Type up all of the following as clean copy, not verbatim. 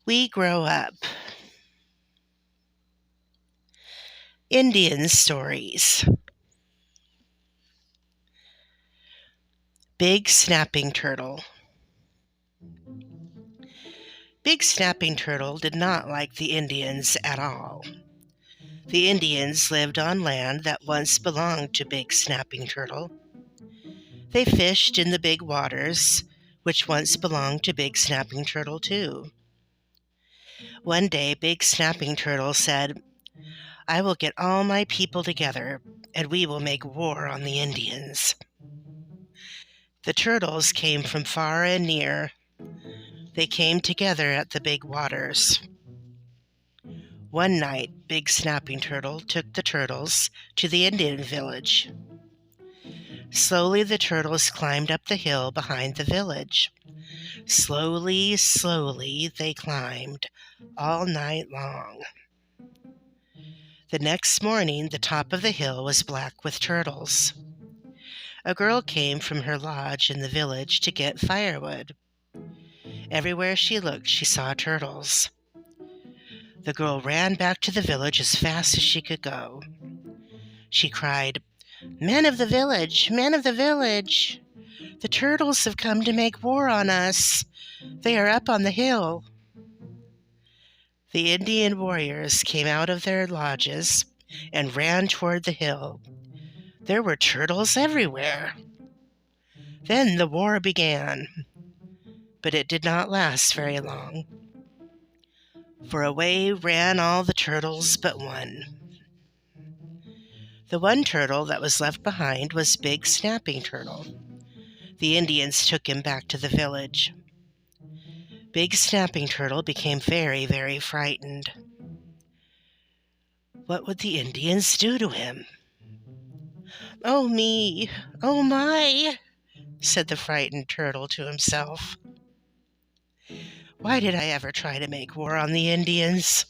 We grow up. Indian stories. Big Snapping Turtle. Big Snapping Turtle did not like the Indians at all. The Indians lived on land that once belonged to Big Snapping Turtle. They fished in the big waters, which once belonged to Big Snapping Turtle too. One day, Big Snapping Turtle said, "I will get all my people together, and we will make war on the Indians." The turtles came from far and near. They came together at the big waters. One night, Big Snapping Turtle took the turtles to the Indian village. Slowly, the turtles climbed up the hill behind the village. Slowly, slowly, they climbed all night long. The next morning, the top of the hill was black with turtles. A girl came from her lodge in the village to get firewood. Everywhere she looked, she saw turtles. The girl ran back to the village as fast as she could go. She cried, "Men of the village! Men of the village! The turtles have come to make war on us. They are up on the hill." The Indian warriors came out of their lodges and ran toward the hill. There were turtles everywhere. Then the war began, but it did not last very long. For away ran all the turtles but one. The one turtle that was left behind was Big Snapping Turtle. The Indians took him back to the village. Big Snapping Turtle became very, very frightened. What would the Indians do to him? "Oh me, oh my," said the frightened turtle to himself. "Why did I ever try to make war on the Indians?"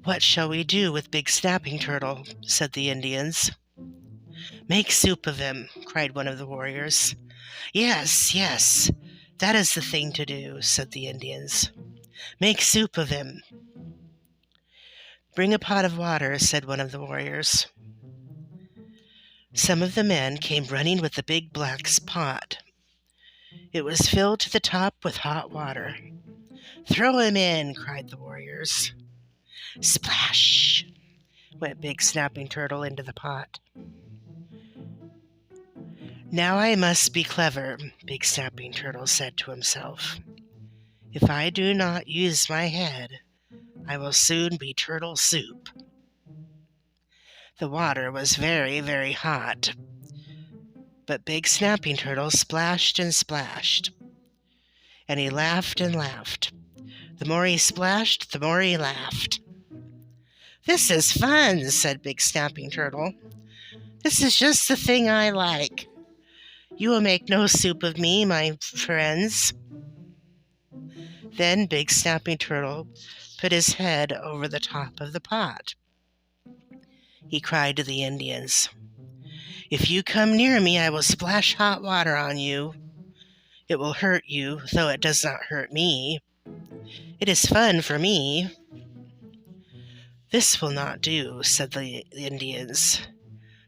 "What shall we do with Big Snapping Turtle?" said the Indians. "Make soup of him," cried one of the warriors. "Yes, yes, that is the thing to do," said the Indians. "Make soup of him." "Bring a pot of water," said one of the warriors. Some of the men came running with the big black pot. It was filled to the top with hot water. "Throw him in," cried the warriors. Splash! Went Big Snapping Turtle into the pot. "Now I must be clever," Big Snapping Turtle said to himself. "If I do not use my head, I will soon be turtle soup." The water was very, very hot, but Big Snapping Turtle splashed and splashed, and he laughed and laughed. The more he splashed, the more he laughed. "This is fun," said Big Snapping Turtle. "This is just the thing I like. You will make no soup of me, my friends." Then Big Snapping Turtle put his head over the top of the pot. He cried to the Indians, "If you come near me, I will splash hot water on you. It will hurt you, though it does not hurt me. It is fun for me." "This will not do," said the Indians.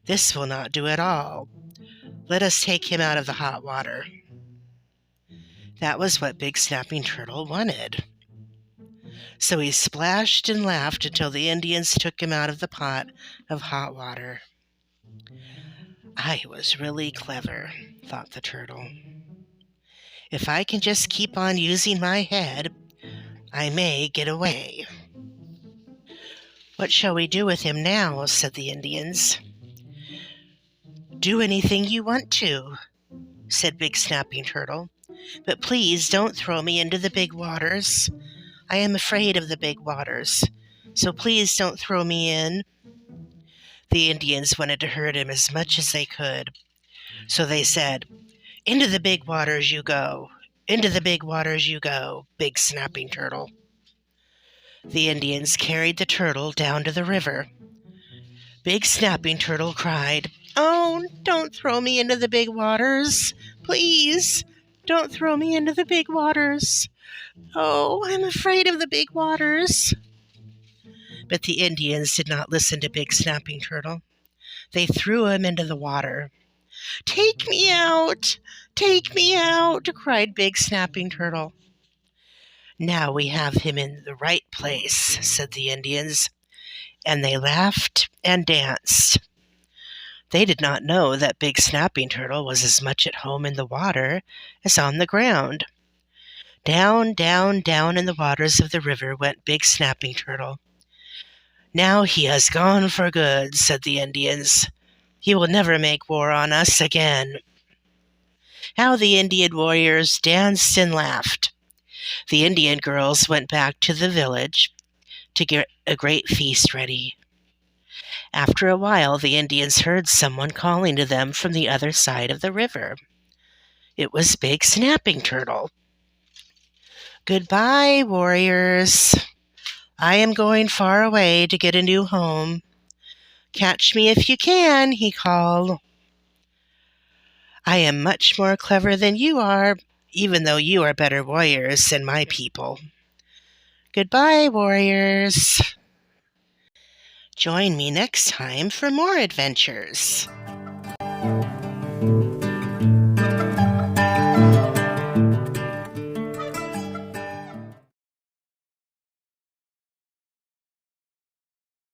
"This will not do at all. Let us take him out of the hot water." That was what Big Snapping Turtle wanted. So he splashed and laughed until the Indians took him out of the pot of hot water. "I was really clever," thought the turtle. "If I can just keep on using my head, I may get away." "What shall we do with him now?" said the Indians. "Do anything you want to," said Big Snapping Turtle. "But please don't throw me into the big waters. I am afraid of the big waters, so please don't throw me in." The Indians wanted to hurt him as much as they could, so they said, "Into the big waters you go. Into the big waters you go, Big Snapping Turtle." The Indians carried the turtle down to the river. Big Snapping Turtle cried, "Oh, don't throw me into the big waters. Please, Don't throw me into the big waters. Oh, I'm afraid of the big waters." But the Indians did not listen to Big Snapping Turtle. They threw him into the water. "Take me out! Take me out!" cried Big Snapping Turtle. "Now we have him in the right place," said the Indians, and they laughed and danced. They did not know that Big Snapping Turtle was as much at home in the water as on the ground. Down, down, down in the waters of the river went Big Snapping Turtle. "Now he has gone for good," said the Indians. "He will never make war on us again." How the Indian warriors danced and laughed. The Indian girls went back to the village to get a great feast ready. After a while, the Indians heard someone calling to them from the other side of the river. It was Big Snapping Turtle. "Goodbye, warriors. I am going far away to get a new home. Catch me if you can," he called. "I am much more clever than you are, even though you are better warriors than my people. Goodbye, warriors. Join me next time for more adventures."